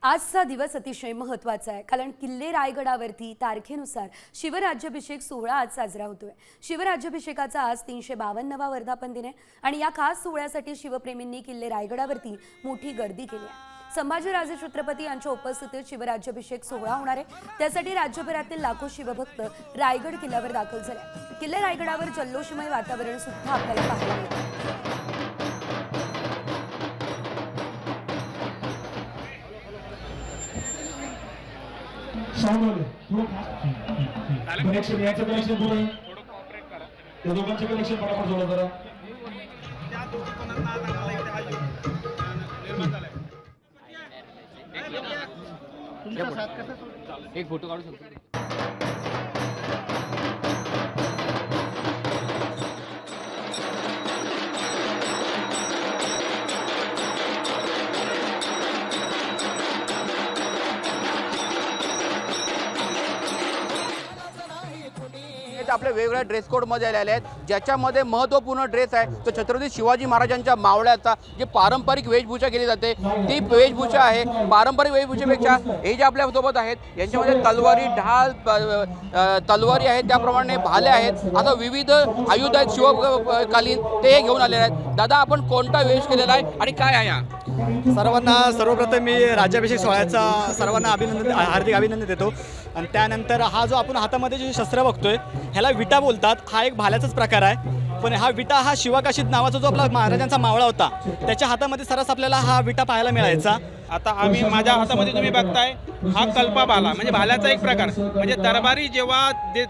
आजचा दिवस अतिशय महत्त्वाचा आहे, कारण किल्ले रायगडावरती तारखेनुसार शिवराज्याभिषेक सोहळा आज साजरा होतोय। शिवराज्याभिषेकाचा आज 352वा वर्धापन दिन आहे आणि या खास सोहळ्यासाठी शिवप्रेमींनी किल्ले रायगडावरती मोठी गर्दी केली आहे। संभाजीराजे छत्रपती यांच्या उपस्थितीत शिवराज्याभिषेक सोहळा होणार आहे, त्यासाठी राज्यभरातील लाखो शिवभक्त रायगड किल्ल्यावर दाखल झाले। किल्ले रायगडावर जल्लोषमय वातावरण सुद्धा आपल्याला पाहायला मिळते। कनेक्शन याचं कनेक्शन पुढे त्या दोघांचे कनेक्शन फटाफट जोडा जरा। एक फोटो काढू शकतो। आपले वेगवेगळ्या ड्रेस कोड मध्ये आलेले आहेत, ज्याच्यामध्ये महत्त्वपूर्ण ड्रेस आहे तो छत्रपती शिवाजी महाराजांच्या मावळ्याचा जे पारंपरिक वेशभूषा केली जाते ती वेशभूषा आहे। पारंपरिक वेशभूषेपेक्षा हे जे आपल्या सोबत आहेत यांच्यामध्ये तलवारी, ढाल, तलवारी आहेत, त्याप्रमाणे भाले आहेत, आता विविध आयुध आहेत शिवकालीन ते घेऊन आलेले आहेत। दादा, आपण कोणता वेश केलेला आहे आणि काय आहे हा? सर्वप्रथम मी राज्याभिषेक सोहळ्याचा सर्वांना हार्दिक अभिनंदन देतो। आणि त्यानंतर हा जो आपण हातामध्ये जे शस्त्र बघतोय ह्याला विटा बोलतात। हा एक भाल्याचाच प्रकार आहे, पण हा विटा हा शिवाकाशीत नावाचा जो आपला महाराजांचा मावळा होता त्याच्या हातामध्ये सरस आपल्याला हा विटा पाहायला मिळायचा। आता आम्ही माझ्या हातामध्ये तुम्ही बघताय हा कल्पा भाला म्हणजे भाल्याचा एक प्रकार, म्हणजे दरबारी जेव्हा जे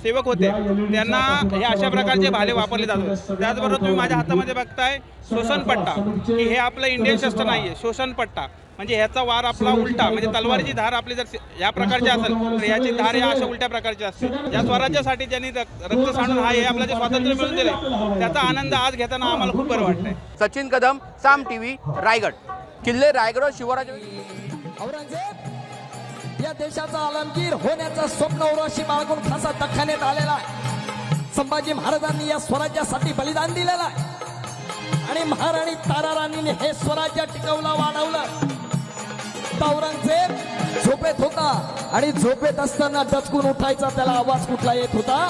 सेवक होते त्यांना हे अशा प्रकारचे भाले वापरले जातात। त्याचबरोबर तुम्ही माझ्या हातामध्ये बघताय शोषणपट्टा, की हे आपलं इंडियन शस्त्र नाही आहे, शोषणपट्टा म्हणजे ह्याचा वार आपला उलटा, म्हणजे तलवारीची धार आपली जर या प्रकारची असेल तर याची धार या अशा उलट्या प्रकारची असते। या स्वराज्यासाठी ज्यांनी रक्त सांडून हा हे आपलं जे स्वातंत्र्य मिळवून दिले त्याचा आनंद आज घेताना आम्हाला खूप बरं वाटतंय। सचिन कदम, साम टीव्ही, रायगड। किल्ले रायगड शिवराज औरंगजेब या देशाचा आलमगीर होण्याचा स्वप्न उराशी बाळगून खासा दख्खनेत आलेला आहे। संभाजी महाराजांनी या स्वराज्यासाठी बलिदान दिलेलं आहे आणि महाराणी ताराराणीने हे स्वराज्य टिकवलं, वाढवलं। औरंगजेब झोपेत होता आणि झोपेत असताना डचकून उठायचा, त्याला आवाज कुठला येत होता?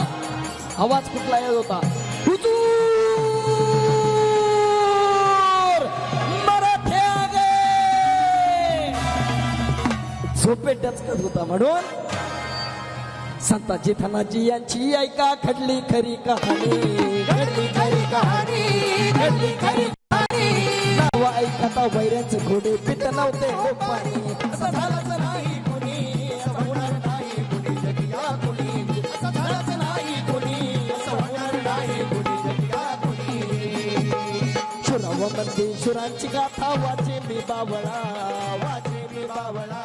आवाज कुठला येत होता? हुजूर मराठे आगे! झोपेत डचकत होता म्हणून संताजी धनाजी यांची ऐका खडली खरी कहाणी, खडली खरी कहाणी, खडली खरी ऐकता वैऱ्यांचे घोडे पित नव्हते हो पाणी। असं झालंच नाही कुणी, असं होणार नाही कुणी, जगिया कुणी, असं झालंच नाही कुणी, असं होणार नाही कुणी, जगिया कुणी। शुराव मध्ये शुरांची गाथा वाचे मी बावळा, वाचे मी बावळा।